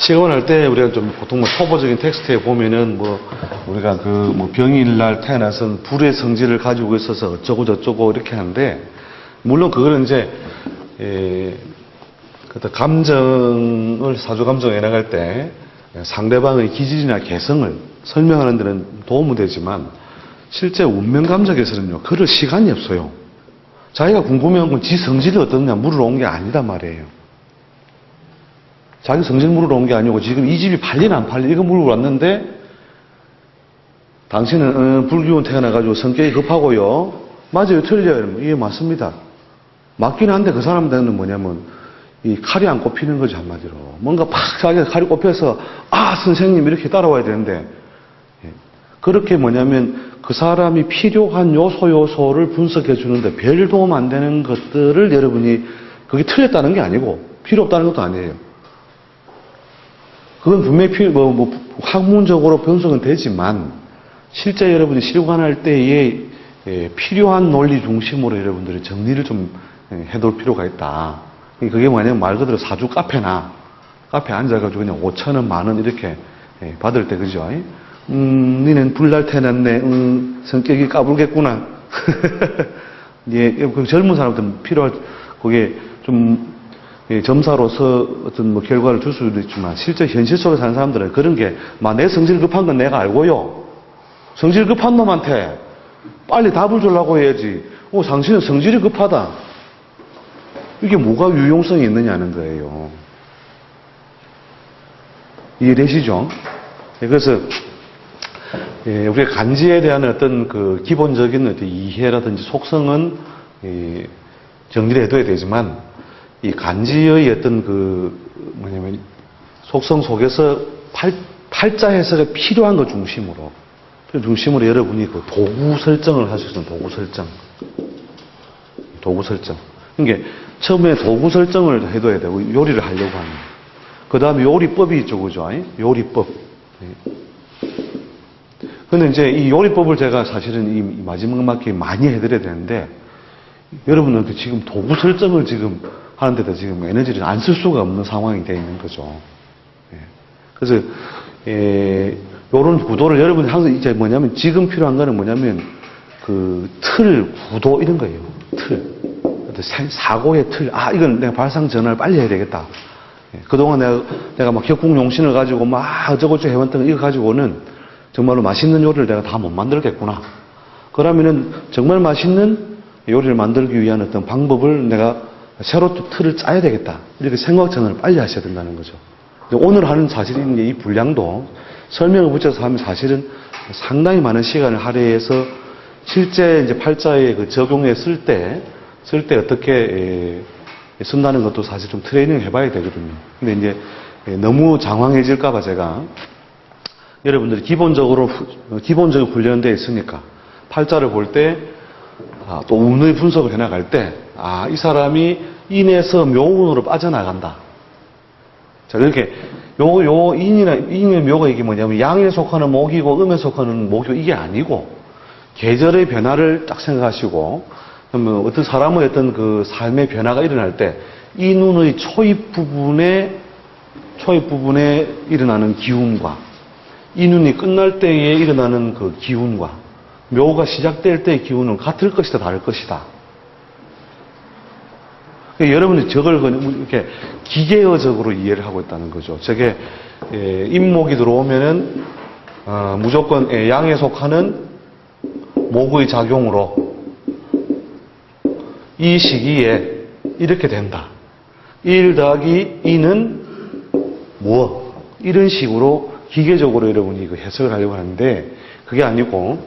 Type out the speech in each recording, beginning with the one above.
시험을 할 때 우리가 좀 보통 뭐 초보적인 텍스트에 보면은 뭐 우리가 그 뭐 병일날 태어나선 불의 성질을 가지고 있어서 어쩌고 저쩌고 이렇게 하는데, 물론 그거는 이제 감정을 사주 감정에 나갈 때 상대방의 기질이나 개성을 설명하는 데는 도움은 되지만, 실제 운명 감정에서는요 그럴 시간이 없어요. 자기가 궁금해한 건 지 성질이 어떻냐 물으러 온 게 아니단 말이에요. 자기 성질 물으러 온 게 아니고 지금 이 집이 팔리나 안 팔리나 이거 물으러 왔는데, 당신은 불기운 태어나가지고 성격이 급하고요. 맞아요, 틀려요. 이게 맞습니다. 맞긴 한데 그 사람들은 뭐냐면 이 칼이 안 꼽히는 거죠, 한마디로. 뭔가 팍 자기가 칼이 꼽혀서 아 선생님 이렇게 따라와야 되는데, 그렇게 뭐냐면 그 사람이 필요한 요소를 분석해 주는데 별 도움 안 되는 것들을 여러분이, 그게 틀렸다는 게 아니고 필요 없다는 것도 아니에요. 그건 분명히 학문적으로 분석은 되지만, 실제 여러분이 실관할 때에 필요한 논리 중심으로 여러분들이 정리를 좀 해둘 필요가 있다. 그게 뭐냐면 말 그대로 사주 카페에 앉아가지고 그냥 5,000원, 10,000원 이렇게 받을 때, 그죠? 니는 불날 태어났네. 성격이 까불겠구나. 예, 그 젊은 사람들은 필요할, 그게 좀 점사로서 어떤 뭐 결과를 줄 수도 있지만, 실제 현실 속에 사는 사람들은 그런 게, 내 성질 급한 건 내가 알고요. 성질 급한 놈한테 빨리 답을 주려고 해야지. 당신은 성질이 급하다. 이게 뭐가 유용성이 있느냐는 거예요. 이해되시죠? 그래서 우리가 간지에 대한 어떤 그 기본적인 어떤 이해라든지 속성은 정리를 해둬야 되지만, 이 간지의 어떤 속성 속에서 팔자 해석에 필요한 것 중심으로 여러분이 그 도구 설정을 하실 수 있는 도구 설정. 그러니까 처음에 도구 설정을 해둬야 되고, 요리를 하려고 하는. 그 다음에 요리법이 있죠, 그죠? 요리법. 근데 이제 이 요리법을 제가 사실은 이 마지막 맞게 많이 해드려야 되는데, 여러분은 지금 도구 설정을 지금 하는데도 지금 에너지를 안 쓸 수가 없는 상황이 되어 있는 거죠. 그래서, 요런 구도를 여러분이 항상 이제 뭐냐면, 지금 필요한 거는 뭐냐면, 그 틀, 구도 이런 거예요. 틀. 사고의 틀. 이건 내가 발상 전환을 빨리 해야 되겠다. 그동안 내가 막 격국용신을 가지고 막 어쩌고저쩌고 해왔던 이거 가지고는 정말로 맛있는 요리를 내가 다 못 만들겠구나. 그러면은 정말 맛있는 요리를 만들기 위한 어떤 방법을 내가 새로 또 틀을 짜야 되겠다. 이렇게 생각 전환을 빨리 하셔야 된다는 거죠. 오늘 하는 사실은 이 분량도 설명을 붙여서 하면 사실은 상당히 많은 시간을 할애해서 실제 이제 팔자에 그 적용해 쓸 때 어떻게 쓴다는 것도 사실 좀 트레이닝 해봐야 되거든요. 근데 이제 너무 장황해질까봐 제가 여러분들이 기본적인 훈련되어 있으니까 팔자를 볼 때 또 운의 분석을 해나갈 때 이 사람이 인에서 묘운으로 빠져나간다. 자, 그렇게 인의 묘가 이게 뭐냐면 양에 속하는 목이고 음에 속하는 목이고 이게 아니고 계절의 변화를 딱 생각하시고, 그러면 어떤 사람의 어떤 그 삶의 변화가 일어날 때 이 눈의 초입 부분에 일어나는 기운과 이 눈이 끝날 때에 일어나는 그 기운과 묘가 시작될 때의 기운은 같을 것이다, 다를 것이다. 여러분이 저걸 이렇게 기계어적으로 이해를 하고 있다는 거죠. 저게 임목이 들어오면은 무조건 양에 속하는 목의 작용으로 이 시기에 이렇게 된다. 1 더하기 2는 무엇? 이런 식으로 기계적으로 여러분이 그 해석을 하려고 하는데, 그게 아니고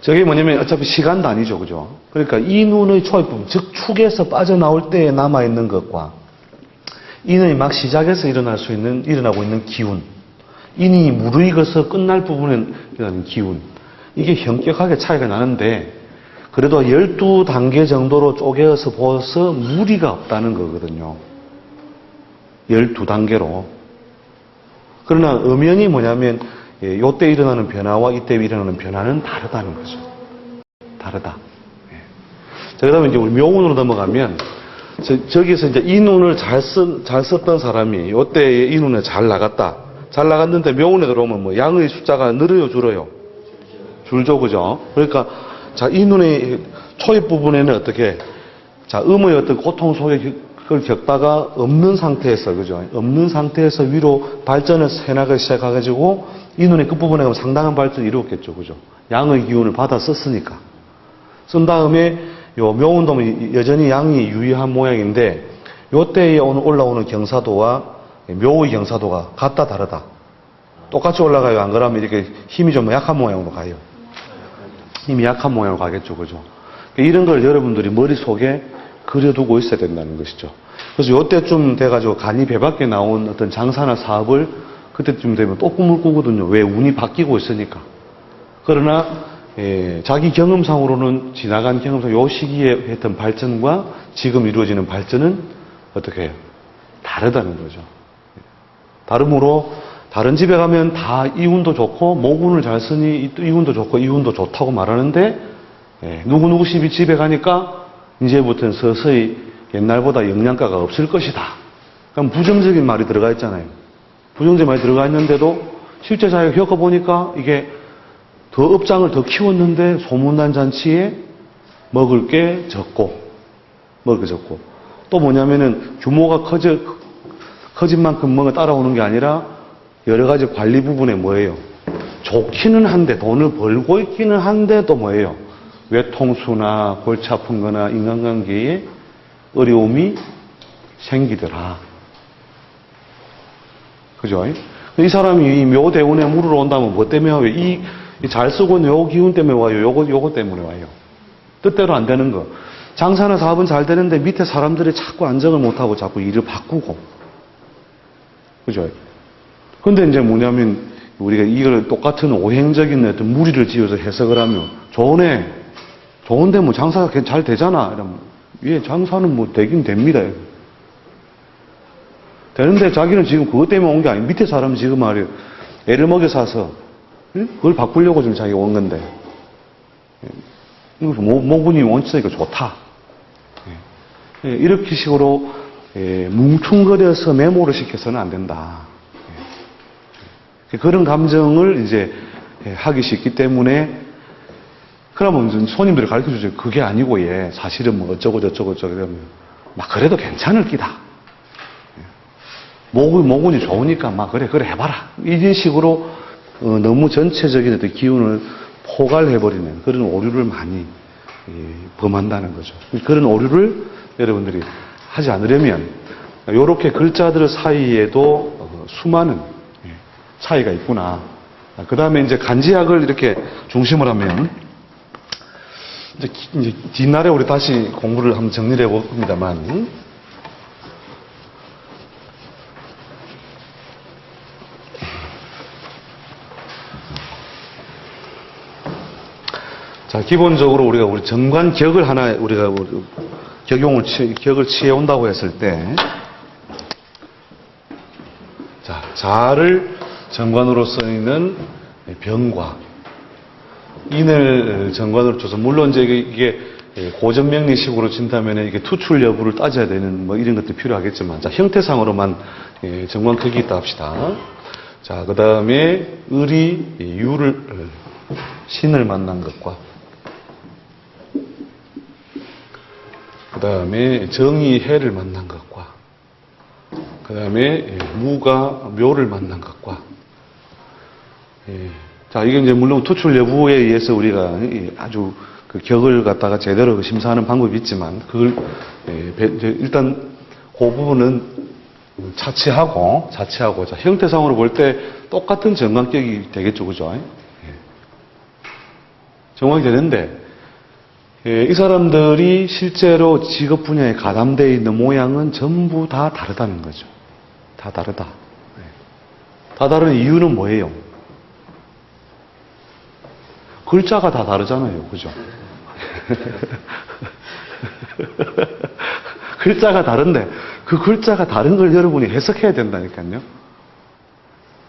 저게 뭐냐면 어차피 시간 단위죠, 그죠? 그러니까 이 눈의 초입 부분, 즉 축에서 빠져나올 때에 남아있는 것과 인의 막 시작해서 일어나고 있는 기운, 인이 무르익어서 끝날 부분에 일어나는 기운, 이게 현격하게 차이가 나는데, 그래도 12단계 정도로 쪼개서 보아서 무리가 없다는 거거든요. 12단계로. 그러나 엄연히 뭐냐면 요때 일어나는 변화와 이때 일어나는 변화는 다르다는 거죠. 다르다. 자, 그 다음에 이제 우리 묘운으로 넘어가면, 저기서 이제 이 눈을 잘 썼던 사람이 요때 이 눈에 잘 나갔다. 잘 나갔는데 묘운에 들어오면 뭐 양의 숫자가 늘어요, 줄어요? 줄죠, 그죠? 그러니까 자, 이 눈의 초입 부분에는 어떻게 자, 음의 어떤 고통 속에 그걸 겪다가 없는 상태에서, 그죠? 없는 상태에서 위로 발전을 해나가기 시작해가지고 이 눈의 끝부분에 가면 상당한 발전을 이루었겠죠, 그죠? 양의 기운을 받아 썼으니까. 쓴 다음에 요 묘운도 여전히 양이 유의한 모양인데 요때에 올라오는 경사도와 묘의 경사도가 같다 다르다. 똑같이 올라가요. 안 그러면 이렇게 힘이 좀 약한 모양으로 가요. 힘이 약한 모양으로 가겠죠, 그죠? 이런 걸 여러분들이 머릿속에 그려두고 있어야 된다는 것이죠. 그래서 요때쯤 돼가지고 간이 배 밖에 나온 어떤 장사나 사업을 그때쯤 되면 또 꿈을 꾸거든요. 왜? 운이 바뀌고 있으니까. 그러나 자기 경험상으로는 지나간 경험상 요 시기에 했던 발전과 지금 이루어지는 발전은 어떻게 해요? 다르다는 거죠. 다르므로 다른 집에 가면 다 이 운도 좋고 목운을 잘 쓰니 이 운도 좋고 이 운도 좋다고 말하는데 누구누구 집에 가니까 이제부터는 서서히 옛날보다 영양가가 없을 것이다. 그럼 부정적인 말이 들어가 있잖아요. 부정적인 말이 들어가 있는데도 실제 자기가 겪어보니까 이게 더 업장을 더 키웠는데 소문난 잔치에 먹을 게 적고 또 뭐냐면은 규모가 커진 만큼 뭐가 따라오는 게 아니라 여러 가지 관리 부분에 뭐예요? 좋기는 한데 돈을 벌고 있기는 한데 또 뭐예요? 외통수나 골치 아픈 거나 인간관계에 어려움이 생기더라. 그죠? 이 사람이 이 묘대운에 물으러 온다면 뭐 때문에 와요? 이 잘 쓰고 있는 요 기운 때문에 와요? 요거 때문에 와요. 뜻대로 안 되는 거. 장사나 사업은 잘 되는데 밑에 사람들이 자꾸 안정을 못하고 자꾸 일을 바꾸고. 그죠? 근데 이제 뭐냐면 우리가 이걸 똑같은 오행적인 어떤 무리를 지어서 해석을 하면 좋은데 뭐 장사가 잘 되잖아. 이러면 예, 장사는 뭐 되긴 됩니다. 되는데 자기는 지금 그것 때문에 온 게 아니고 밑에 사람은 지금 말이에요. 애를 먹여 사서 그걸 바꾸려고 지금 자기가 온 건데 모군이 원칙이니까 좋다. 이렇게 식으로 뭉퉁거려서 메모를 시켜서는 안 된다. 그런 감정을 이제 하기 쉽기 때문에 그러면 손님들이 가르쳐주죠. 그게 아니고 사실은 뭐 어쩌고 저쩌고 이러면 막 그래도 괜찮을 끼다. 모군이 좋으니까 막 그래 해봐라. 이런 식으로 너무 전체적인 어떤 기운을 포괄해버리는 그런 오류를 많이 범한다는 거죠. 그런 오류를 여러분들이 하지 않으려면 이렇게 글자들 사이에도 수많은 차이가 있구나. 그 다음에 이제 간지학을 이렇게 중심을 하면 이제 뒷날에 우리 다시 공부를 한번 정리를 해봅니다만 자, 기본적으로 우리 정관격을 하나 우리가 격을 취해 온다고 했을 때 자, 자를 정관으로 쓰이는 병과 인을 정관으로 줘서 물론 이제 이게 고정명리식으로 진다면 이게 투출 여부를 따져야 되는 뭐 이런 것도 필요하겠지만 자, 형태상으로만 정관격이 있다 합시다. 자, 그 다음에 을이 유를 신을 만난 것과 그 다음에 정이 해를 만난 것과 그 다음에 무가 묘를 만난 것과 자, 이게 이제 물론 투출 여부에 의해서 우리가 아주 그 격을 갖다가 제대로 심사하는 방법이 있지만 그걸 일단 그 부분은 차치하고 자, 형태상으로 볼 때 똑같은 정관격이 되겠죠, 그죠? 정관이 되는데 이 사람들이 실제로 직업 분야에 가담되어 있는 모양은 전부 다 다르다는 거죠. 다 다르다. 다 다른 이유는 뭐예요? 글자가 다 다르잖아요. 그죠? 글자가 다른데 그 글자가 다른 걸 여러분이 해석해야 된다니까요.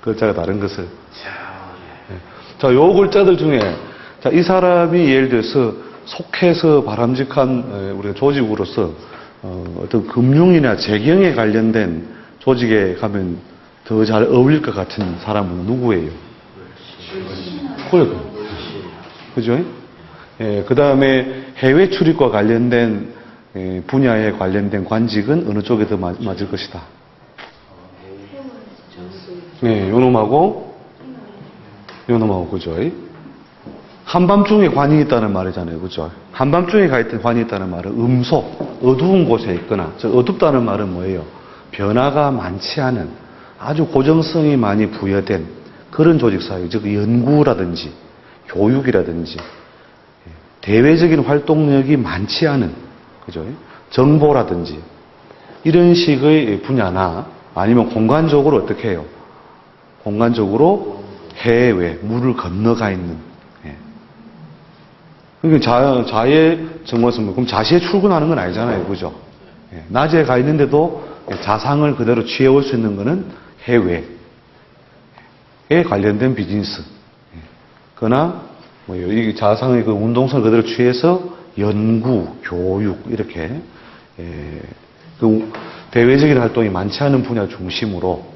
글자가 다른 것을. 자, 요 글자들 중에 자, 이 사람이 예를 들어서 속해서 바람직한 우리가 조직으로서 어떤 금융이나 재경에 관련된 조직에 가면 더 잘 어울릴 것 같은 사람은 누구예요? 그러니까. 그죠? 예, 그 다음에 해외 출입과 관련된 분야에 관련된 관직은 어느 쪽에 더 맞을 것이다? 네, 요놈하고, 그죠? 한밤중에 관이 있다는 말이잖아요. 그죠? 한밤중에 관이 있다는 말은 음속, 어두운 곳에 있거나, 어둡다는 말은 뭐예요? 변화가 많지 않은, 아주 고정성이 많이 부여된 그런 조직사회, 즉, 연구라든지, 교육이라든지, 대외적인 활동력이 많지 않은, 그죠? 정보라든지, 이런 식의 분야나, 아니면 공간적으로 어떻게 해요? 공간적으로 해외, 물을 건너가 있는. 예. 그러니까 자해 정원은 그럼 자시에 출근하는 건 아니잖아요. 그죠? 예. 낮에 가 있는데도 자상을 그대로 취해올 수 있는 거는 해외에 관련된 비즈니스. 예. 그러나, 이 자상의 그 운동성을 그대로 취해서 연구, 교육, 이렇게, 그 대외적인 활동이 많지 않은 분야 중심으로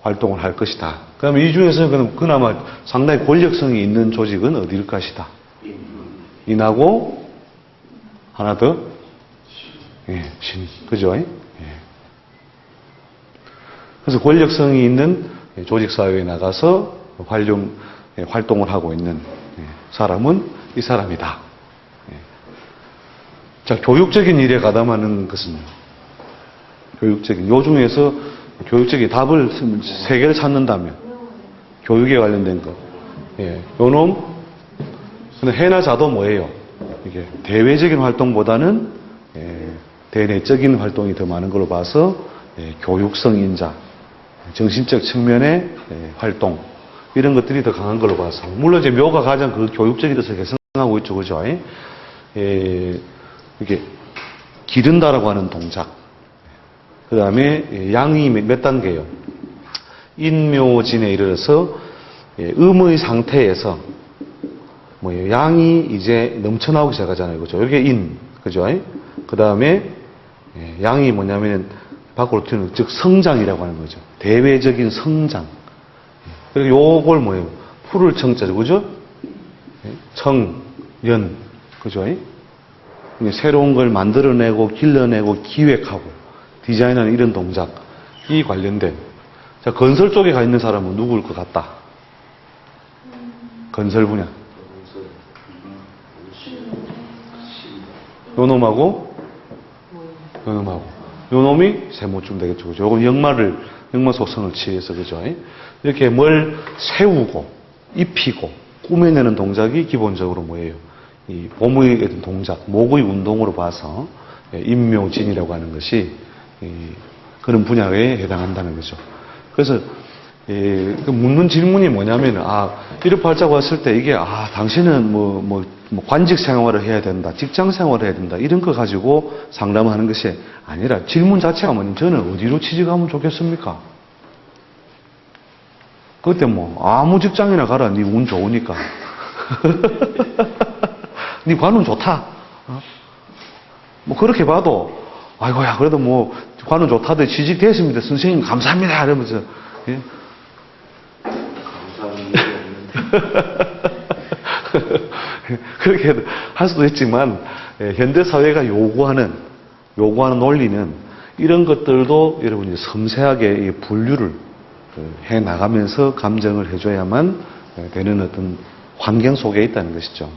활동을 할 것이다. 그러면 이 중에서 그나마 상당히 권력성이 있는 조직은 어디일 것이다? 인하고 하나 더? 신. 그죠? 그래서 권력성이 있는 조직사회에 나가서 활동을 하고 있는 사람은 이 사람이다. 자, 교육적인 일에 가담하는 것은 요 중에서 교육적인 답을 세 개를 찾는다면, 교육에 관련된 것. 요놈, 근데 해나 자도 뭐예요? 이게 대외적인 활동보다는, 대내적인 활동이 더 많은 걸로 봐서, 교육성인자, 정신적 측면의 활동, 이런 것들이 더 강한 걸로 봐서. 물론 이제 묘가 가장 그 교육적인 뜻을 개성하고 있죠. 그죠? 이게, 기른다라고 하는 동작. 그 다음에 양이 몇 단계예요? 인묘진에 이르러서 음의 상태에서 뭐예요? 양이 이제 넘쳐나오기 시작하잖아요. 그죠? 이게 인. 그죠? 그 다음에 양이 뭐냐면 밖으로 튀는, 즉 성장이라고 하는 거죠. 대외적인 성장. 그리고 요걸 뭐예요? 풀을 청자죠. 그죠? 청, 연. 그죠? 새로운 걸 만들어내고 길러내고 기획하고 디자인하는 이런 동작이 관련된. 자, 건설 쪽에 가 있는 사람은 누구일 것 같다? 건설 분야. 요놈하고, 요놈이 세모쯤 되겠죠. 그죠? 요건 역마 속성을 취해서, 그죠? 이렇게 뭘 세우고, 입히고, 꾸며내는 동작이 기본적으로 뭐예요? 이 봄의 어떤 동작, 목의 운동으로 봐서 인묘진이라고 하는 것이 그런 분야에 해당한다는 거죠. 그래서 묻는 질문이 뭐냐면, 이렇게 발자고 왔을 때 이게 당신은 뭐 관직 생활을 해야 된다, 직장 생활을 해야 된다, 이런 거 가지고 상담하는 것이 아니라 질문 자체가 뭐냐면, 저는 어디로 취직하면 좋겠습니까? 그때 아무 직장이나 가라, 네 운 좋으니까. 네 관운 좋다. 그렇게 봐도, 아이고야, 그래도 관운 좋다들 취직됐습니다. 선생님, 감사합니다. 이러면서, 예? 감사합니다. 그렇게 할 수도 있지만, 현대사회가 요구하는 논리는 이런 것들도 여러분이 섬세하게 분류를 해 나가면서 감정을 해줘야만 되는 어떤 환경 속에 있다는 것이죠.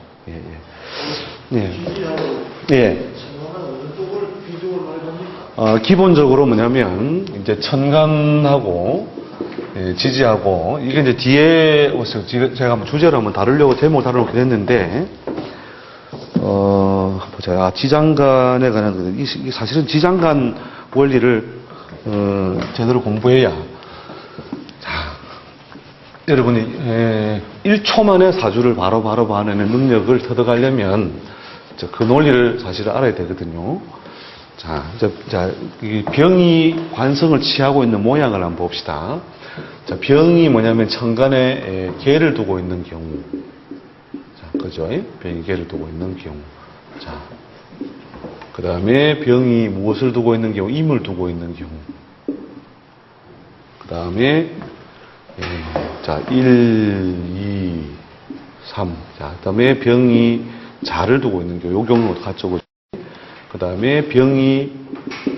기본적으로 뭐냐면, 이제 천간하고, 지지하고, 이게 이제 뒤에, 제가 한번 주제를 한번 다루려고, 제목을 다루려고 했는데, 보자. 지장간에 관한, 이 사실은 지장간 원리를, 제대로 공부해야, 자, 여러분이, 1초 만에 사주를 바로 봐내는 능력을 터득하려면, 그 논리를 사실 알아야 되거든요. 자, 이 병이 관성을 취하고 있는 모양을 한번 봅시다. 자, 병이 뭐냐면 천간에 개를 두고 있는 경우. 자, 그죠? 병이 개를 두고 있는 경우. 자, 그 다음에 병이 무엇을 두고 있는 경우? 임을 두고 있는 경우. 그 다음에, 자, 1, 2, 3. 자, 그 다음에 병이 자를 두고 있는 경우. 요 경우도 같죠. 그 다음에 병이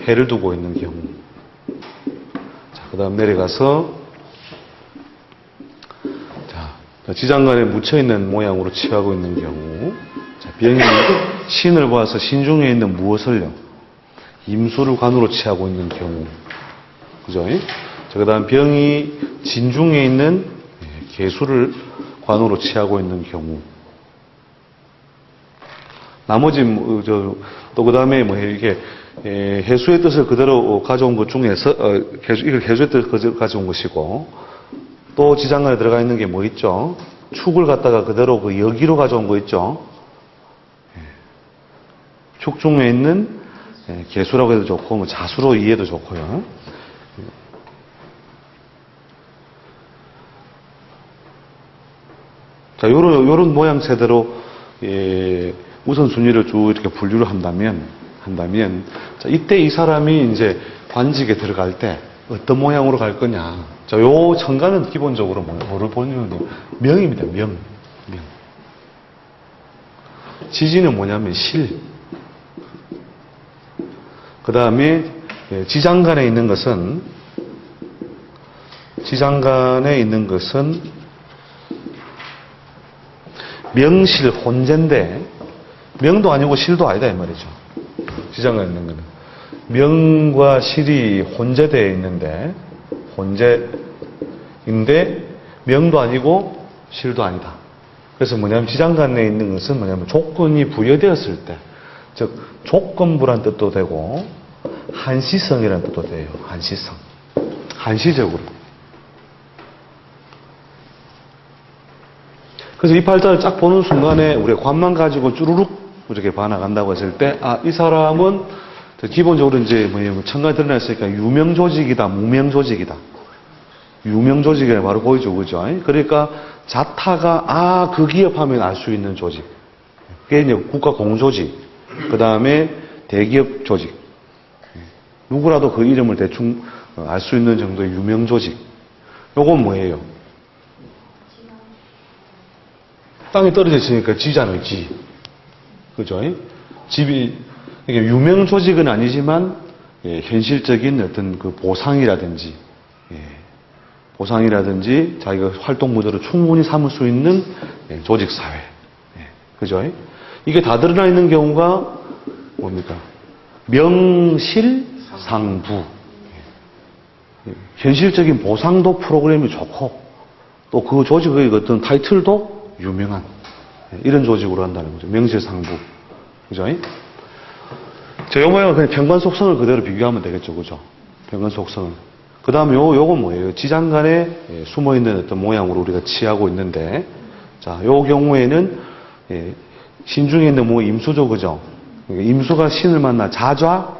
해를 두고 있는 경우. 자, 그 다음 내려가서, 자, 지장간에 묻혀있는 모양으로 취하고 있는 경우. 자, 병이 신을 보아서 신 중에 있는 무엇을요? 임수를 관으로 취하고 있는 경우. 그죠? 자, 그 다음 병이 진 중에 있는 개수를 관으로 취하고 있는 경우. 나머지, 또 그 다음에 이게, 해수의 뜻을 그대로 가져온 것 중에서, 이걸 해수의 뜻을 가져온 것이고, 또 지장간에 들어가 있는 게 뭐 있죠? 축을 갖다가 그대로 그 여기로 가져온 거 있죠? 축 중에 있는 개수라고 해도 좋고, 뭐 자수로 이해도 좋고요. 자, 요런 모양새대로, 우선순위를 쭉 이렇게 분류를 한다면, 자, 이때 이 사람이 이제 관직에 들어갈 때 어떤 모양으로 갈 거냐. 자, 요 천간은 기본적으로 뭐를 보는 게 명입니다. 명. 지지는 뭐냐면 실. 그 다음에 지장간에 있는 것은 명실 혼재인데 명도 아니고 실도 아니다 이 말이죠. 지장간에 있는 거는 명과 실이 혼재되어 있는데 혼재인데 명도 아니고 실도 아니다. 그래서 뭐냐면 지장간에 있는 것은 뭐냐면 조건이 부여되었을 때, 즉 조건부란 뜻도 되고 한시성이라는 뜻도 돼요. 한시성. 한시적으로. 그래서 이 팔자를 쫙 보는 순간에 우리가 관만 가지고 쭈루룩 이렇게 봐나간다고 했을 때, 아, 이 사람은 기본적으로 이제 뭐냐면 천간에 드러났으니까 유명조직이다, 무명조직이다. 유명조직이 바로 보이죠, 그죠? 그러니까 자타가 그 기업하면 알 수 있는 조직. 그게 이제 국가 공조직, 그 다음에 대기업 조직. 누구라도 그 이름을 대충 알 수 있는 정도의 유명조직. 요건 뭐예요? 땅에 떨어져 있으니까 지잖아요, 지. 그죠? 집이, 이게 유명 조직은 아니지만, 현실적인 어떤 그 보상이라든지, 보상이라든지 자기가 활동 무대로 충분히 삼을 수 있는 조직사회. 그죠? 이게 다 드러나 있는 경우가 뭡니까? 명실상부. 현실적인 보상도 프로그램이 좋고, 또 그 조직의 어떤 타이틀도 유명한 이런 조직으로 한다는 거죠. 명실상부. 그죠? 자, 요 모양은 그냥 평관 속성을 그대로 비교하면 되겠죠. 그죠? 평관 속성을. 그 다음에 요건 뭐예요? 지장간에 숨어있는 어떤 모양으로 우리가 취하고 있는데, 자, 요 경우에는, 신중에 있는 뭐 임수죠. 그죠? 임수가 신을 만나 자좌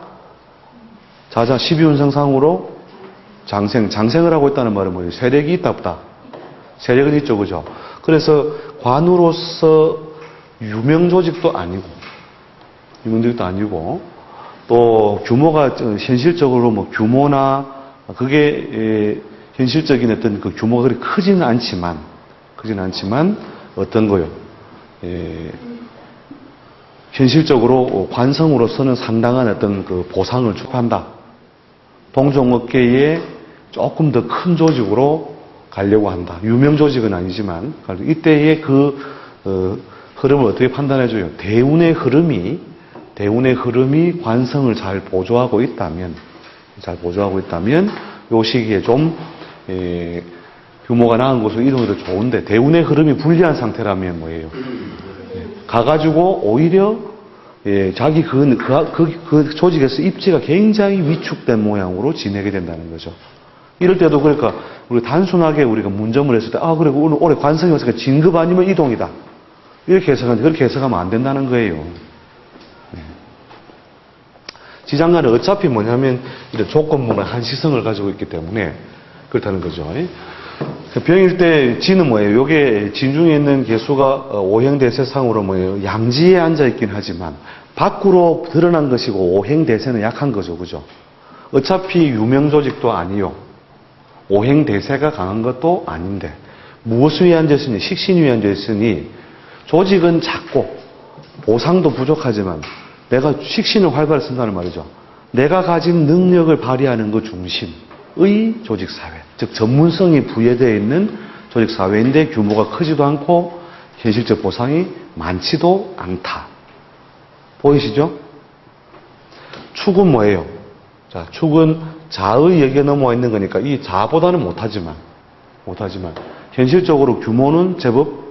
12운성상으로 장생을 하고 있다는 말은 뭐예요? 세력이 있다, 없다? 세력은 있죠. 그죠? 그래서 관으로서 유명조직도 아니고, 또 규모가 현실적으로 뭐 규모나 그게 현실적인 어떤 그 규모가 그리 크지는 않지만 어떤 거요? 현실적으로 관성으로서는 상당한 어떤 그 보상을 추구한다. 동종업계에 조금 더 큰 조직으로 가려고 한다. 유명 조직은 아니지만 이때의 그 흐름을 어떻게 판단해줘요? 대운의 흐름이 관성을 잘 보조하고 있다면 요 시기에 좀 규모가 나은 곳으로 이동해도 좋은데, 대운의 흐름이 불리한 상태라면 뭐예요? 가가지고 오히려 자기 그 조직에서 입지가 굉장히 위축된 모양으로 지내게 된다는 거죠. 이럴 때도 그러니까 우리가 단순하게 우리가 문점을 했을 때, 그래 오늘 올해 관성이 왔으니까 진급 아니면 이동이다. 이렇게 해석하는데 그렇게 해석하면 안 된다는 거예요. 지장간은 어차피 뭐냐면 이런 조건부나 한시성을 가지고 있기 때문에 그렇다는 거죠. 병일 때 지는 뭐예요? 요게 진 중에 있는 개수가 오행대세상으로 뭐예요? 양지에 앉아 있긴 하지만 밖으로 드러난 것이고 오행대세는 약한 거죠. 그죠? 어차피 유명 조직도 아니요. 오행대세가 강한 것도 아닌데 무엇을 위한 죄수니? 식신을 위한 죄수니 조직은 작고 보상도 부족하지만 내가 식신을 활발히 쓴다는 말이죠. 내가 가진 능력을 발휘하는 것 중심의 조직사회. 즉 전문성이 부여되어 있는 조직사회인데 규모가 크지도 않고 현실적 보상이 많지도 않다. 보이시죠? 축은 뭐예요? 자, 축은 자의 여기에 넘어와 있는 거니까 이 자보다는 못하지만 현실적으로 규모는 제법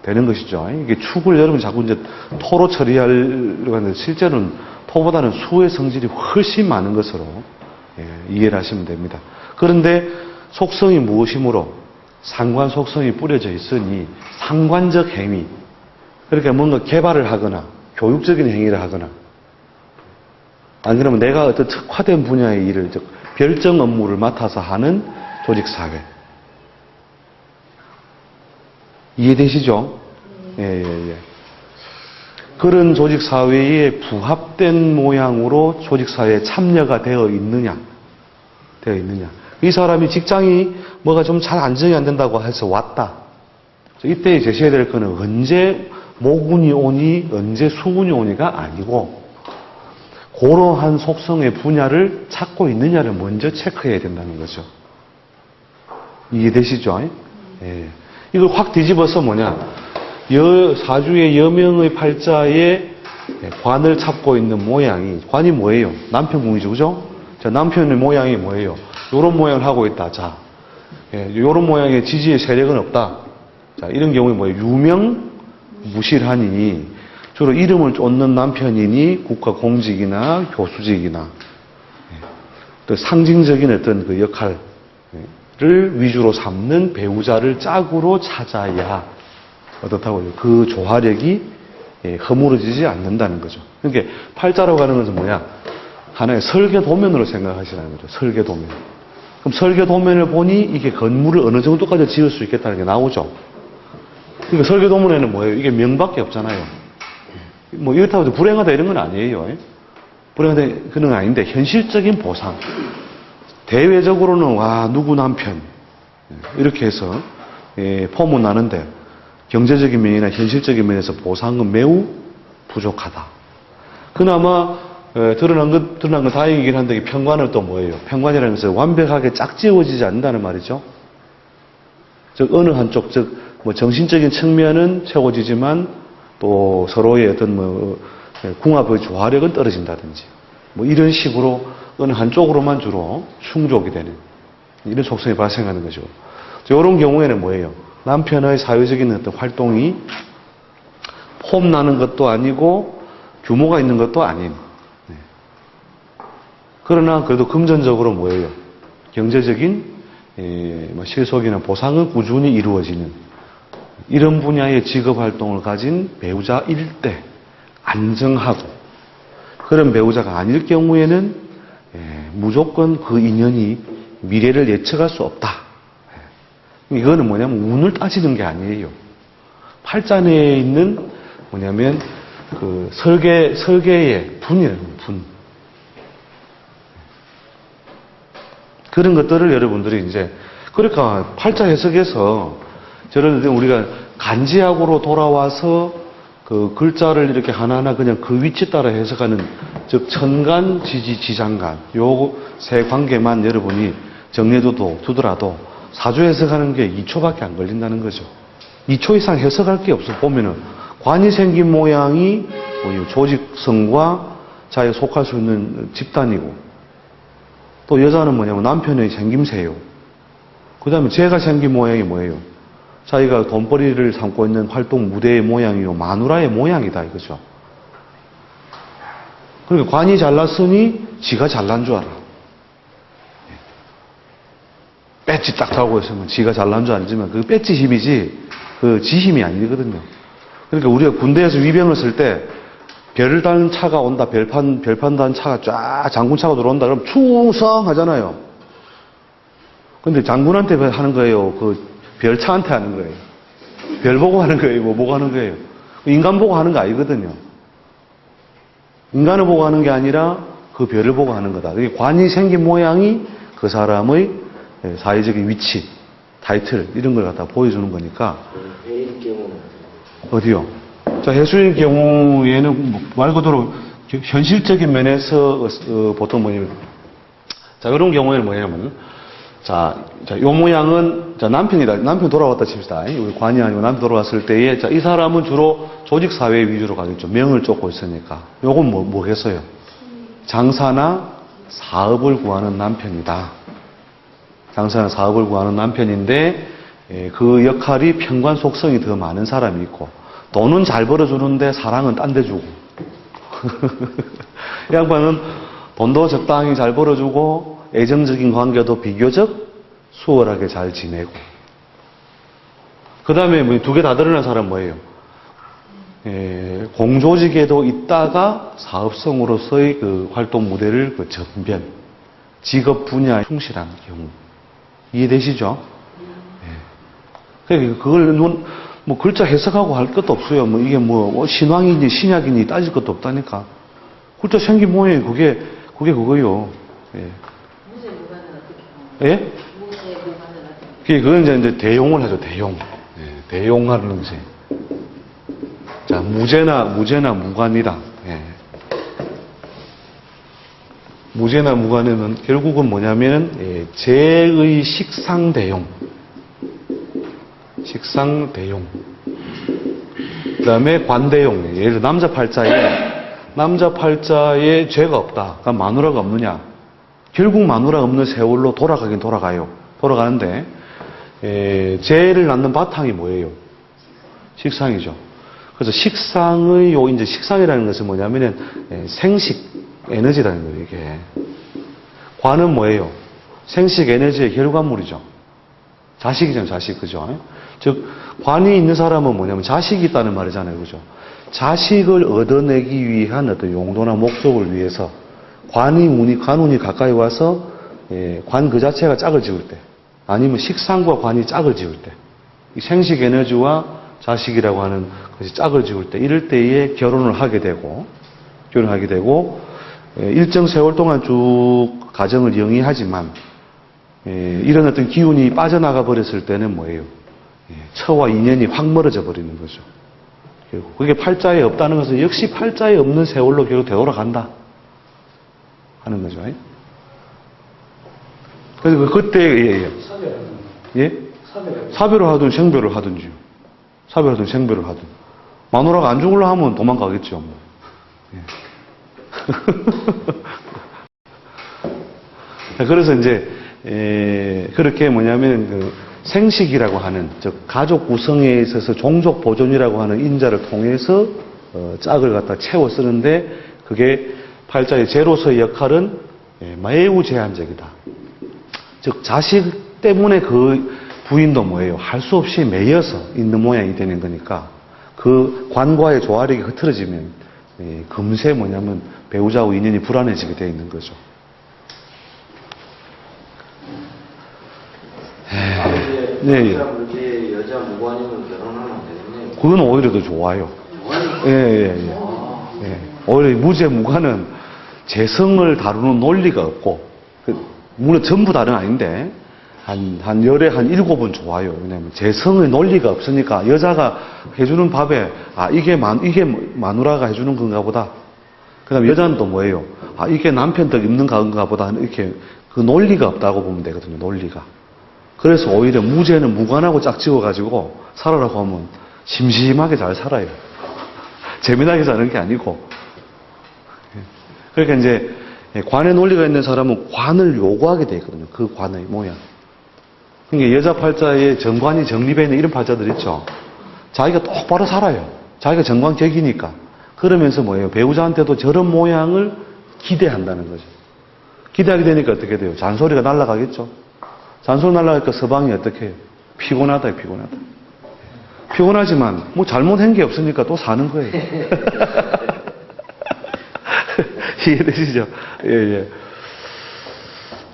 되는 것이죠. 이게 축을 여러분 자꾸 이제 토로 처리하려고 하는데 실제로는 토보다는 수의 성질이 훨씬 많은 것으로 이해를 하시면 됩니다. 그런데 속성이 무엇이므로 상관 속성이 뿌려져 있으니 상관적 행위, 그러니까 뭔가 개발을 하거나 교육적인 행위를 하거나 안 그러면 내가 어떤 특화된 분야의 일을 즉 별정 업무를 맡아서 하는 조직사회. 이해되시죠? 예. 그런 조직사회에 부합된 모양으로 조직사회에 참여가 되어 있느냐. 이 사람이 직장이 뭐가 좀 잘 안정이 안 된다고 해서 왔다. 이때 제시해야 될 거는 언제 모군이 오니, 언제 수군이 오니가 아니고, 그러한 속성의 분야를 찾고 있느냐를 먼저 체크해야 된다는 거죠. 이해되시죠? 예. 이걸 확 뒤집어서 뭐냐. 사주의 여명의 팔자에 관을 찾고 있는 모양이, 관이 뭐예요? 남편궁이죠. 그죠? 자, 남편의 모양이 뭐예요? 요런 모양을 하고 있다. 자, 요런 모양의 지지의 세력은 없다. 자, 이런 경우에 뭐예요? 유명무실하니, 주로 이름을 쫓는 남편이니, 국가 공직이나 교수직이나, 또 상징적인 어떤 그 역할을 위주로 삼는 배우자를 짝으로 찾아야, 어떻다고요? 그 조화력이 허물어지지 않는다는 거죠. 그러니까 팔자라고 하는 것은 뭐야? 하나의 설계도면으로 생각하시라는 거죠. 설계도면. 그럼 설계도면을 보니 이게 건물을 어느 정도까지 지을 수 있겠다는 게 나오죠. 그러니까 설계도면에는 뭐예요? 이게 명밖에 없잖아요. 뭐 이렇다고 해서 불행하다 이런 건 아니에요. 불행하다 그런 건 아닌데 현실적인 보상. 대외적으로는 와 누구 남편 이렇게 해서 폼은 나는데 경제적인 면이나 현실적인 면에서 보상은 매우 부족하다. 그나마 드러난 건 다행이긴 한데 편관은 또 뭐예요? 편관이라는 것은 완벽하게 짝지워지지 않는다는 말이죠. 즉 어느 한쪽 즉 뭐 정신적인 측면은 채워지지만 또 서로의 어떤 궁합의 조화력은 떨어진다든지 뭐 이런 식으로 어느 한쪽으로만 주로 충족이 되는 이런 속성이 발생하는 거죠. 이런 경우에는 뭐예요? 남편의 사회적인 어떤 활동이 폼 나는 것도 아니고 규모가 있는 것도 아닌. 그러나 그래도 금전적으로 뭐예요? 경제적인 실속이나 보상은 꾸준히 이루어지는 이런 분야의 직업 활동을 가진 배우자일 때 안정하고 그런 배우자가 아닐 경우에는 무조건 그 인연이 미래를 예측할 수 없다. 이거는 뭐냐면 운을 따지는 게 아니에요. 팔자 내에 있는 뭐냐면 그 설계의 분이에요. 분. 그런 것들을 여러분들이 이제 그러니까 팔자 해석에서 저를 우리가 간지학으로 돌아와서 그 글자를 이렇게 하나하나 그냥 그 위치 따라 해석하는 즉 천간, 지지, 지장간 요 세 관계만 여러분이 정리해두더라도 사주 해석하는 게 2초밖에 안 걸린다는 거죠. 2초 이상 해석할 게 없어. 보면은 관이 생긴 모양이 조직성과 자기가 속할 수 있는 집단이고 또 여자는 뭐냐면 남편의 생김새요. 그 다음에 제가 생긴 모양이 뭐예요? 자기가 돈벌이를 삼고 있는 활동 무대의 모양이요. 마누라의 모양이다 이거죠. 그러니까 관이 잘났으니 지가 잘난 줄 알아. 배지 딱 달고 있으면 지가 잘난 줄 알지만 그 배지 힘이지 그 지 힘이 아니거든요. 그러니까 우리가 군대에서 위병을 쓸 때 별 단 차가 온다. 별판 단 차가 쫙 장군차가 들어온다. 그럼 충성 하잖아요. 근데 장군한테 하는 거예요. 그 별차한테 하는 거예요. 별 보고 하는 거예요. 뭐 보고 하는 거예요. 인간 보고 하는 거 아니거든요. 인간을 보고 하는 게 아니라 그 별을 보고 하는 거다. 관이 생긴 모양이 그 사람의 사회적인 위치, 타이틀 이런 걸 갖다 보여주는 거니까. 해일 경우는 어디요? 자, 해수인 경우에는 말 그대로 현실적인 면에서 보통 뭐냐면, 자, 이런 경우에는 뭐냐면, 자, 요 모양은, 자, 남편 돌아왔다 칩시다. 우리 관이 아니고 남편 돌아왔을 때에, 자, 이 사람은 주로 조직사회 위주로 가겠죠. 명을 쫓고 있으니까. 요건 뭐겠어요? 장사나 사업을 구하는 남편이다. 장사나 사업을 구하는 남편인데, 그 역할이 편관 속성이 더 많은 사람이 있고, 돈은 잘 벌어주는데 사랑은 딴 데 주고. 이 양반은 돈도 적당히 잘 벌어주고, 애정적인 관계도 비교적 수월하게 잘 지내고. 그 다음에 두 개 다 드러난 사람 뭐예요? 공조직에도 있다가 사업성으로서의 그 활동 무대를 그 전변, 직업 분야에 충실한 경우. 이해되시죠? 그걸 뭐 글자 해석하고 할 것도 없어요. 뭐 이게 뭐 신앙이니 신약이니 따질 것도 없다니까. 글자 생긴 모양이 그게 그거요. 예. 무쇠 무관은 어떻게 해요? 예? 무쇠 무관은 어떻게 해요? 그건 이제 대용을 하죠. 대용. 예, 대용하는 것이. 자, 무죄나 무관이다. 예. 무죄나 무관에는 결국은 뭐냐면은 죄의 식상대용. 식상대용. 그 다음에 관대용. 예를 들어 남자 팔자에 죄가 없다. 그러니까 마누라가 없느냐. 결국 마누라가 없는 세월로 돌아가긴 돌아가요. 돌아가는데 죄를 낳는 바탕이 뭐예요? 식상이죠. 그래서 식상의 이제 식상이라는 것은 뭐냐면은 생식 에너지라는 거예요. 이게 관은 뭐예요? 생식 에너지의 결과물이죠. 자식이잖아요. 자식. 그죠? 즉 관이 있는 사람은 뭐냐면 자식이 있다는 말이잖아요. 그죠? 자식을 얻어내기 위한 어떤 용도나 목적을 위해서 관운이 가까이 와서 관 그 자체가 짝을 지을 때, 아니면 식상과 관이 짝을 지을 때, 이 생식 에너지와 자식이라고 하는 것이 짝을 지을 때, 이럴 때에 결혼을 하게 되고 일정 세월 동안 쭉 가정을 영위하지만 이런 어떤 기운이 빠져나가 버렸을 때는 뭐예요? 처와 인연이 확 멀어져 버리는 거죠. 결국 그게 팔자에 없다는 것은 역시 팔자에 없는 세월로 결국 되돌아간다 하는 거죠. 그래서 그때 사별을 하든 생별을 하든지요. 사별을 하든 생별을 하든. 마누라가 안 죽으려 하면 도망가겠죠. 뭐. 그래서 이제 그렇게 뭐냐면 그 생식이라고 하는 즉 가족 구성에 있어서 종족 보존이라고 하는 인자를 통해서 짝을 갖다 채워 쓰는데 그게 팔자의 재로서의 역할은 매우 제한적이다. 즉 자식 때문에 그 부인도 뭐예요? 할 수 없이 매여서 있는 모양이 되는 거니까 그 관과의 조화력이 흐트러지면 금세 뭐냐면 배우자와 인연이 불안해지게 되어 있는 거죠. 네. 여자 무관이면 결혼하면 되겠네요. 그건 오히려 더 좋아요. 예. 오히려 무죄 무관은 재성을 다루는 논리가 없고, 물론 전부 다는 아닌데, 한 열에 한 7은 좋아요. 왜냐면 재성의 논리가 없으니까 여자가 해주는 밥에, 이게 마누라가 해주는 건가 보다. 그 다음에 여자는 또 뭐예요? 이게 남편 덕 입는 건가 보다. 이렇게 그 논리가 없다고 보면 되거든요. 논리가. 그래서 오히려 무죄는 무관하고 짝지어가지고 살아라고 하면 심심하게 잘 살아요. 재미나게 사는 게 아니고. 그러니까 이제 관의 논리가 있는 사람은 관을 요구하게 돼 있거든요. 그 관의 모양. 그러니까 여자 팔자에 정관이 정립해 있는 이런 팔자들 있죠. 자기가 똑바로 살아요. 자기가 정관격이니까. 그러면서 뭐예요? 배우자한테도 저런 모양을 기대한다는 거죠. 기대하게 되니까 어떻게 돼요? 잔소리가 날아가겠죠. 잔소리 날아가니까 서방이 어떻게 해요? 피곤하다. 피곤하지만 뭐 잘못한 게 없으니까 또 사는 거예요. 이해되시죠? 예.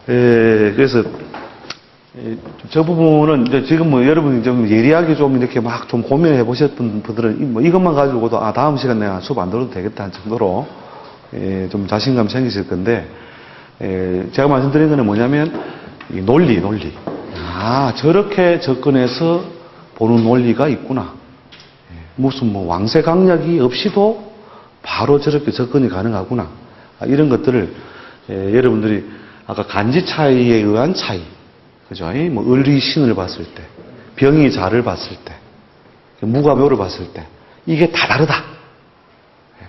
그래서 저 부분은 이제 지금 뭐 여러분이 좀 예리하게 좀 이렇게 막 좀 고민해 보셨던 분들은 뭐 이것만 가지고도 다음 시간 내가 수업 안 들어도 되겠다 할 정도로 좀 자신감 생기실 건데, 제가 말씀드린 거는 뭐냐면, 이 논리. 아, 저렇게 접근해서 보는 논리가 있구나. 무슨 뭐 왕세 강약이 없이도 바로 저렇게 접근이 가능하구나. 이런 것들을 여러분들이 아까 간지 차이에 의한 차이, 그죠? 뭐 을의신을 봤을 때, 병이 자를 봤을 때, 무가 묘를 봤을 때, 이게 다 다르다.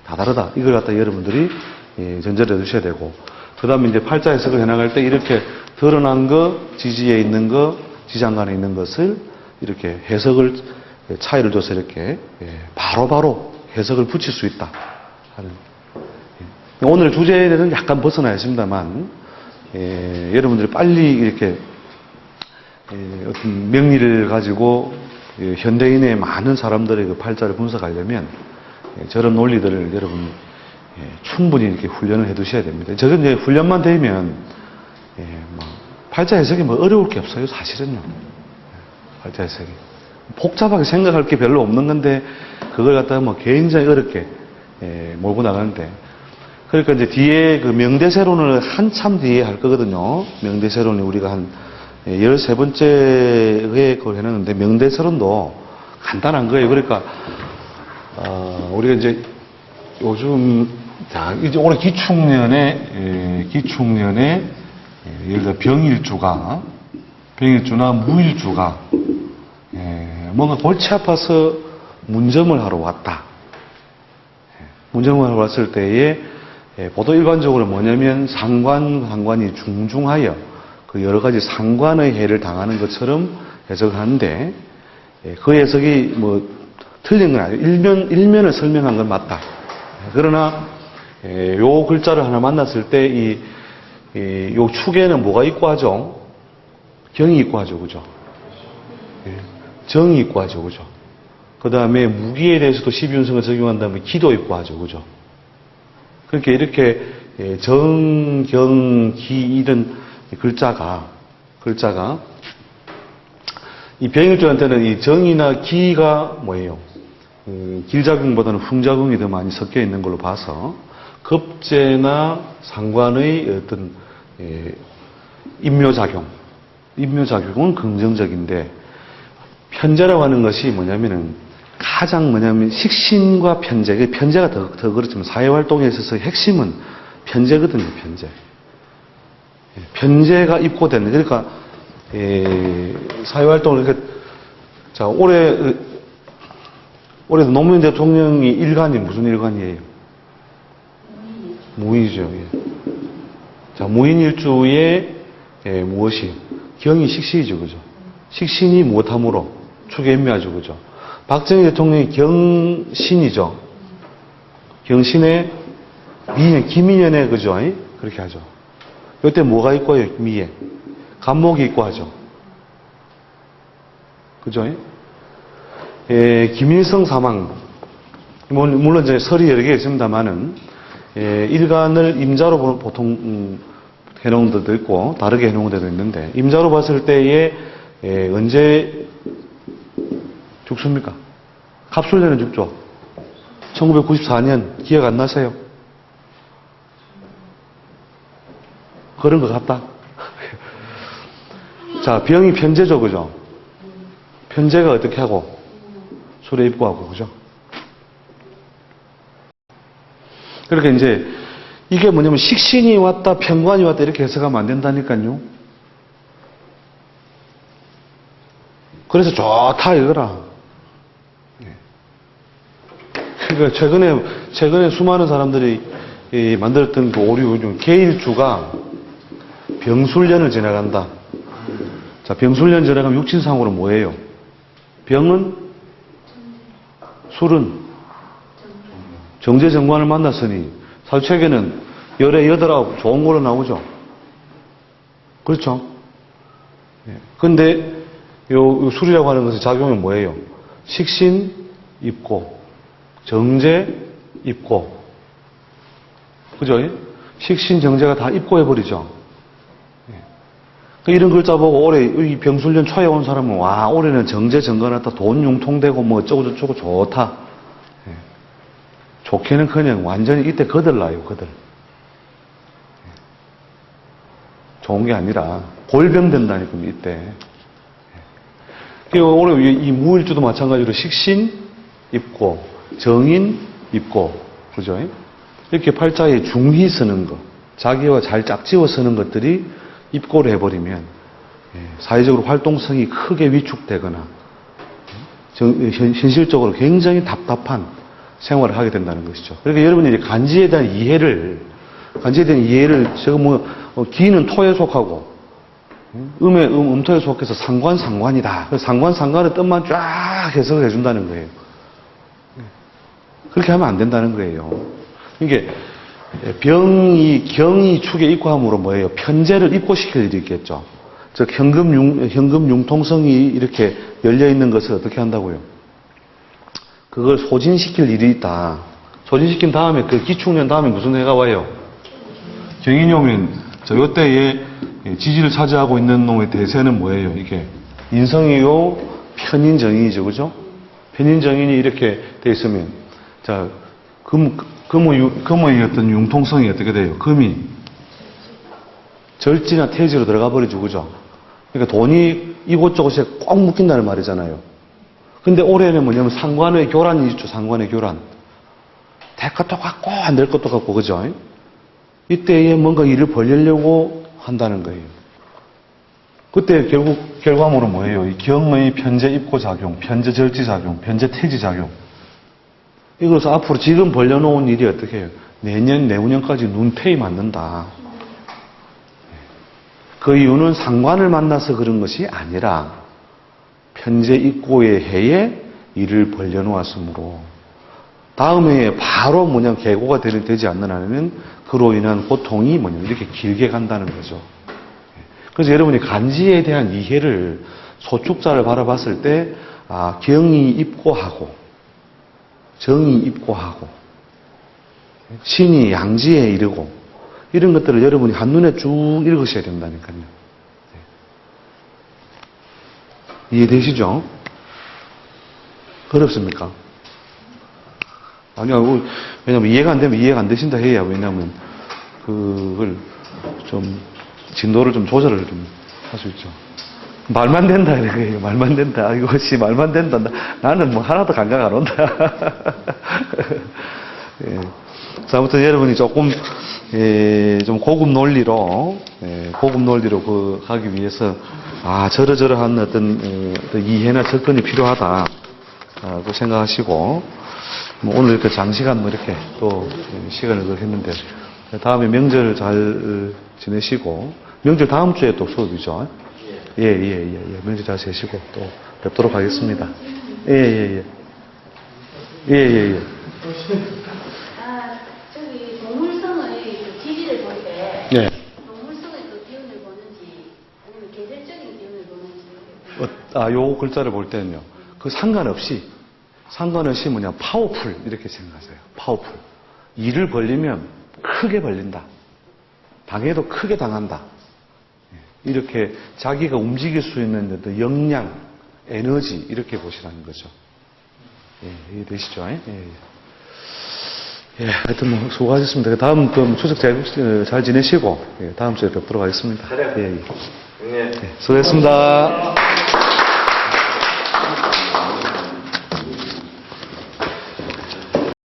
다 다르다. 이걸 갖다 여러분들이 전제를 해주셔야 되고, 그 다음에 이제 팔자 해석을 해나갈 때 이렇게 드러난 거, 지지에 있는 거, 지장간에 있는 것을 이렇게 해석을, 차이를 줘서 이렇게 바로바로 해석을 붙일 수 있다 하는. 오늘 주제에 대해서는 약간 벗어나 있습니다만, 여러분들이 빨리 이렇게 어떤 명리를 가지고 현대인의 많은 사람들의 그 팔자를 분석하려면 저런 논리들을 여러분 충분히 이렇게 훈련을 해 두셔야 됩니다. 저건 이제 훈련만 되면 팔자 해석이 뭐 어려울 게 없어요, 사실은요. 팔자 해석이. 복잡하게 생각할 게 별로 없는 건데, 그걸 갖다가 뭐 굉장히 어렵게 몰고 나가는데, 그러니까 이제 뒤에 그 명대세론을 한참 뒤에 할 거거든요. 명대세론이 우리가 한 13번째 회에 그걸 해놨는데, 명대세론도 간단한 거예요. 그러니까, 우리가 이제 요즘, 자, 이제 올해 기축년에, 예를 들어 병일주나 무일주가, 뭔가 골치 아파서 문점을 하러 왔다. 문점을 하러 왔을 때에, 보통 일반적으로 뭐냐면 상관이 중중하여 그 여러 가지 상관의 해를 당하는 것처럼 해석하는데, 그 해석이 뭐 틀린 건 아니에요. 일면을 설명한 건 맞다. 그러나 요 글자를 하나 만났을 때 요 축에는 뭐가 있고 하죠? 경이 있고 하죠, 그죠? 정이 있고 하죠, 그죠? 그 다음에 무기에 대해서도 12운성을 적용한다면 기도 있고 하죠, 그죠? 그러니까 이렇게 정, 경, 기 이런 글자가 이 병일주한테는 이 정이나 기가 뭐예요? 길작용보다는 풍작용이 더 많이 섞여 있는 걸로 봐서 급제나 상관의 어떤 인묘작용은 긍정적인데, 편제라고 하는 것이 뭐냐면은 가장 뭐냐면 식신과 편제, 편제가 더 그렇지만 사회활동에 있어서 핵심은 편제거든요, 편제. 편제가 입고되는, 그러니까 사회활동을 이렇게, 자, 올해도 노무현 대통령이 일간이 무슨 일간이에요? 무인이죠. 예. 자, 무인일주에 무엇이? 경이 식신이죠, 그죠? 식신이 무엇함으로? 축의인묘하죠, 그죠? 박정희 대통령이 경신이죠. 경신에 미년, 기미년에, 그죠? 그렇게 하죠. 이때 뭐가 있고 요 미에? 간목이 있고 하죠. 그죠? 김일성 사망. 물론 이제 설이 여러 개 있습니다만은, 일간을 임자로 보통 해놓은 데도 있고, 다르게 해놓은 데도 있는데, 임자로 봤을 때에, 언제 죽습니까? 갑술년에 죽죠. 1994년, 기억 안 나세요? 그런 것 같다. 자, 병이 편제죠, 그죠? 편제가 어떻게 하고? 술에 입고하고, 그죠? 그러니까 이제, 이게 뭐냐면, 식신이 왔다, 편관이 왔다, 이렇게 해석하면 안 된다니까요. 그래서 좋다, 이거라. 그러니까 최근에 수많은 사람들이 만들었던 그 오류 중, 계일주가 병술년을 지나간다. 자, 병술년 지나가면 육신상으로 뭐예요? 병은, 술은, 정제정관을 만났으니, 사주책에는 열에 여덟아홉 좋은 걸로 나오죠. 그렇죠? 근데, 요 술이라고 하는 것의 작용이 뭐예요? 식신, 입고, 정제, 입고. 그죠? 식신, 정제가 다 입고해버리죠. 이런 글자 보고 올해 이 병술년 초에 온 사람은, 와, 올해는 정제, 정관했다, 돈 융통되고 뭐 어쩌고저쩌고 좋다. 좋게는 그냥 완전히 이때 거들나요, 거들. 좋은 게 아니라 골병 된다니까, 이때. 오늘 이 무일주도 마찬가지로 식신 입고, 정인 입고, 그죠? 이렇게 팔자에 중히 서는 거, 자기와 잘 짝지어 서는 것들이 입고를 해버리면 사회적으로 활동성이 크게 위축되거나 현실적으로 굉장히 답답한 생활을 하게 된다는 것이죠. 그러니까 여러분이 이제 간지에 대한 이해를 제가 기는 토에 속하고 음토에 속해서 상관이다. 상관의 뜻만 쫙 해석을 해준다는 거예요. 그렇게 하면 안 된다는 거예요. 이게 경이 축에 입고함으로 뭐예요? 편재를 입고시킬 일이 있겠죠. 즉 현금 융통성이 이렇게 열려 있는 것을 어떻게 한다고요? 그걸 소진시킬 일이 있다. 소진시킨 다음에 그 기축년 다음에 무슨 해가 와요? 경인이 오면 요때에 지지를 차지하고 있는 놈의 대세는 뭐예요? 이게 인성이요, 편인정인이죠, 그죠? 편인정인이 이렇게 돼 있으면 자 금의 어떤 융통성이 어떻게 돼요? 금이 절지나 태지로 들어가 버리죠, 그죠? 그러니까 돈이 이곳저곳에 꽉 묶인다는 말이잖아요. 근데 올해는 뭐냐면 상관의 교란이 있죠, 상관의 교란. 될 것도 같고 안 될 것도 같고, 그죠? 이때에 뭔가 일을 벌리려고 한다는 거예요. 그때 결과물은 뭐예요? 이 경의 편재 입고 작용, 편재 절지 작용, 편재 태지 작용. 이것을 앞으로 지금 벌려놓은 일이 어떻게 해요? 내년, 내후년까지 눈태이 맞는다. 그 이유는 상관을 만나서 그런 것이 아니라 편재 입고의 해에 일을 벌려놓았으므로 다음 해에 바로 계고가 되지 않는 한에는 그로 인한 고통이 이렇게 길게 간다는 거죠. 그래서 여러분이 간지에 대한 이해를 소축자를 바라봤을 때 경이 입고하고 정이 입고하고 신이 양지에 이르고 이런 것들을 여러분이 한눈에 쭉 읽으셔야 된다니까요. 이해되시죠? 어렵습니까? 아니요, 왜냐면 이해가 안 되면 이해가 안 되신다 해야, 왜냐면 그걸 좀 진도를 좀 조절을 좀 할 수 있죠. 말만 된다 이래요. 말만 된다. 이것이 말만 된다. 나는 하나도 감각 안 온다. 예. 자, 아무튼 여러분이 조금 좀 고급 논리로 가기 위해서 저러저러한 어떤 이해나 접근이 필요하다. 그 생각하시고 오늘 이렇게 장시간 이렇게 또 시간을 했는데 다음에 명절 잘 지내시고 명절 다음 주에 또 수업이죠. 예. 명절 잘 지내시고 또 뵙도록 하겠습니다. 예. 저기 동물성의 지지를 볼 때 네. 동물성의 그 기운을 보는지 아니면 계절적인 기운을 보는지 요 글자를 볼 때는요. 그 상관없이 파워풀 이렇게 생각하세요. 파워풀. 일을 벌리면 크게 벌린다. 당해도 크게 당한다. 이렇게 자기가 움직일 수 있는 어떤 역량, 에너지 이렇게 보시라는 거죠. 이해되시죠? 하여튼 수고하셨습니다. 다음 추석 잘 지내시고 다음 주에 뵙도록 하겠습니다. 그래요. 수고했습니다.